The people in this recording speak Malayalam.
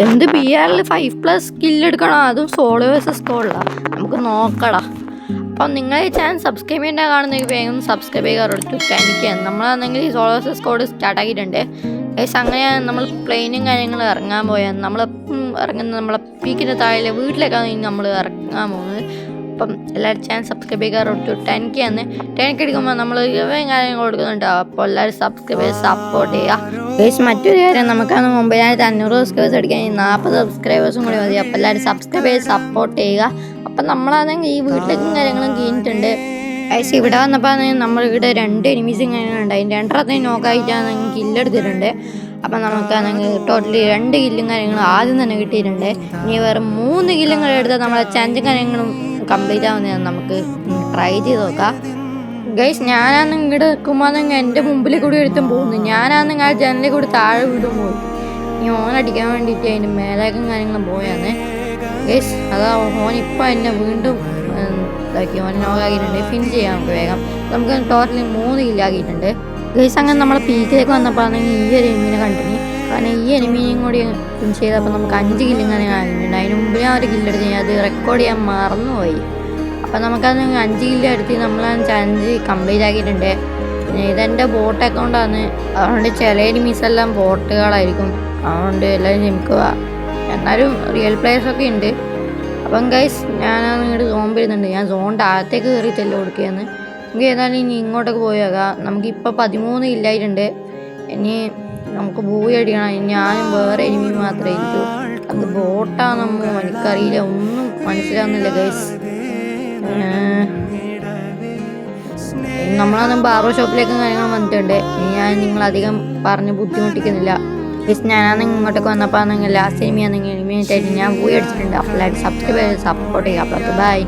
എന്ത് BR 5+ സ്കില്ലെടുക്കണം, അതും സോളോ വേഴ്സസ് സ്കോഡിലാണ്. നമുക്ക് നോക്കടാ. അപ്പം നിങ്ങൾ ഈ ചാനൽ സബ്സ്ക്രൈബ് ചെയ്യേണ്ട കാണുന്നെങ്കിൽ വേഗം സബ്സ്ക്രൈബ് ചെയ്യാറുണ്ട്. എനിക്ക് നമ്മളാണെങ്കിൽ ഈ സോളോ വേഴ്സസ് സ്കോഡ് സ്റ്റാർട്ടാക്കിയിട്ടുണ്ട്. അങ്ങനെ നമ്മൾ പ്ലെയിനും കാര്യങ്ങളും ഇറങ്ങാൻ പോയാൽ നമ്മളെപ്പം ഇറങ്ങുന്ന നമ്മളെ പീക്കിൻ്റെ താഴെ വീട്ടിലേക്കാണ് നമ്മൾ ഇറങ്ങാൻ പോകുന്നത്. അപ്പം എല്ലാവരും ചാനൽ സബ്സ്ക്രൈബ് ചെയ്യാറുണ്ട്. 10K ആണ്. 10K എടുക്കുമ്പോൾ നമ്മൾ ഇവയും കാര്യങ്ങൾ കൊടുക്കുന്നുണ്ടാവും. അപ്പോൾ എല്ലാവരും സബ്സ്ക്രൈബ് ചെയ്ത് സപ്പോർട്ട് ചെയ്യുക. മറ്റൊരു കാര്യം, നമുക്കാണ് 9500 സബ്സ്ക്രൈബേഴ്സ് അടിക്കാൻ 40 സബ്സ്ക്രൈബേഴ്സും കൂടി മതി. അപ്പോൾ എല്ലാവരും സബ്സ്ക്രൈബ് ചെയ്ത് സപ്പോർട്ട് ചെയ്യുക. അപ്പം നമ്മളാണെങ്കിൽ ഈ വീട്ടിലേക്കും കാര്യങ്ങളും കഴിഞ്ഞിട്ടുണ്ട്. ഇവിടെ വന്നപ്പോൾ നമ്മളിവിടെ 2 എനിമീസും കാര്യങ്ങളുണ്ട്. അതിന് 2 നോക്കായിട്ടാണ് കില്ലെടുത്തിട്ടുണ്ട്. അപ്പം നമുക്കാണെങ്കിൽ ടോട്ടലി 2 കില്ലും കാര്യങ്ങളും ആദ്യം തന്നെ കിട്ടിയിട്ടുണ്ട്. ഇനി വേറെ 3 കില്ലും കൂടെ എടുത്താൽ നമ്മളെ ചാൻസും കാര്യങ്ങളും കംപ്ലീറ്റ് ആവുന്നതാണ്. നമുക്ക് ട്രൈ ചെയ്ത് നോക്കാം. ഗൈസ്, ഞാനാണെങ്കിൽ ഇങ്ങോട്ട് നിൽക്കുമ്പോൾ എൻ്റെ മുമ്പിൽ കൂടി എടുത്തും പോകുന്നു. ഞാനാണെങ്കിൽ ആ ജനലിൽ കൂടി താഴെ വീടും പോയി. ഇനി ഓനടിക്കാൻ വേണ്ടിയിട്ട് അതിൻ്റെ മേലേക്കും കാര്യങ്ങളും പോയാണ്. ഗൈസ്, അതാ ഓനിപ്പോൾ എന്നെ വീണ്ടും ഇതാക്കി ഓൻ നോക്കാക്കിയിട്ടുണ്ട്. ഫിൻ ചെയ്യാം നമുക്ക് വേഗം. നമുക്ക് ടോട്ടലി 3 കില്ലാക്കിയിട്ടുണ്ട്. ഗൈസ്, അങ്ങനെ നമ്മളെ പീക്കിലേക്ക് വന്നപ്പോൾ ആണെങ്കിൽ ഈ ഒരു എനിമീനെ കണ്ടിന്. കാരണം ഈ എനിമീനെയും കൂടി ഫിൻ ചെയ്തപ്പോൾ നമുക്ക് 5 കില്ലും കാര്യങ്ങൾ ആക്കിയിട്ടുണ്ട്. അതിന് മുമ്പ് ഞാൻ ഒരു കില്ലെടുത്ത് അത് റെക്കോർഡ് ചെയ്യാൻ മറന്നുപോയി. അപ്പം നമുക്കത് 5 കില്ല് എടുത്ത് നമ്മൾ 5 കംപ്ലീറ്റ് ആക്കിയിട്ടുണ്ട്. പിന്നെ ഇതെൻ്റെ ബോട്ട് അക്കൗണ്ടാണ്. അതുകൊണ്ട് ചില എനിമീസെല്ലാം ബോട്ടുകളായിരിക്കും. അതുകൊണ്ട് എല്ലാവരും ക്ഷമിക്കുക. എന്നാലും റിയൽ പ്ലേയേഴ്സൊക്കെ ഉണ്ട്. അപ്പം ഗൈസ്, ഞാനത് ഇങ്ങോട്ട് സോൺ വരുന്നുണ്ട്. ഞാൻ സോണിൻ്റെ അകത്തേക്ക് കയറി തെല്ല് കൊടുക്കുകയാണ്. നമുക്ക് ഏതായാലും ഇനി ഇങ്ങോട്ടൊക്കെ പോയേക്കാം. നമുക്കിപ്പോൾ 13 ഇല്ലായിട്ടുണ്ട്. ഇനി നമുക്ക് പോയി അടിക്കണം. ഞാനും വേറെ എനിമി മാത്രമേ ഇരിക്കൂ. അത് ബോട്ടാണെന്നോ എനിക്കറിയില്ല, ഒന്നും മനസ്സിലാവുന്നില്ല ഗൈസ്. നമ്മളൊന്നും ബാർബർ ഷോപ്പിലേക്കും കാര്യങ്ങളും വന്നിട്ടുണ്ട്. ഇനി ഞാൻ നിങ്ങളധികം പറഞ്ഞ് ബുദ്ധിമുട്ടിക്കുന്നില്ല. ഞാനാണെങ്കിൽ ഇങ്ങോട്ടൊക്കെ വന്നപ്പോൾ ആണെങ്കിൽ ലാസ്റ്റ് എനിമിയാണെങ്കിൽ എനിമിയായിട്ട് ഞാൻ പോയി അടിച്ചിട്ടുണ്ട്. അപ്പോൾ സബ്സ്ക്രൈബ് ചെയ്ത് സപ്പോർട്ട് ചെയ്യുക. അപ്പോൾ ബൈ.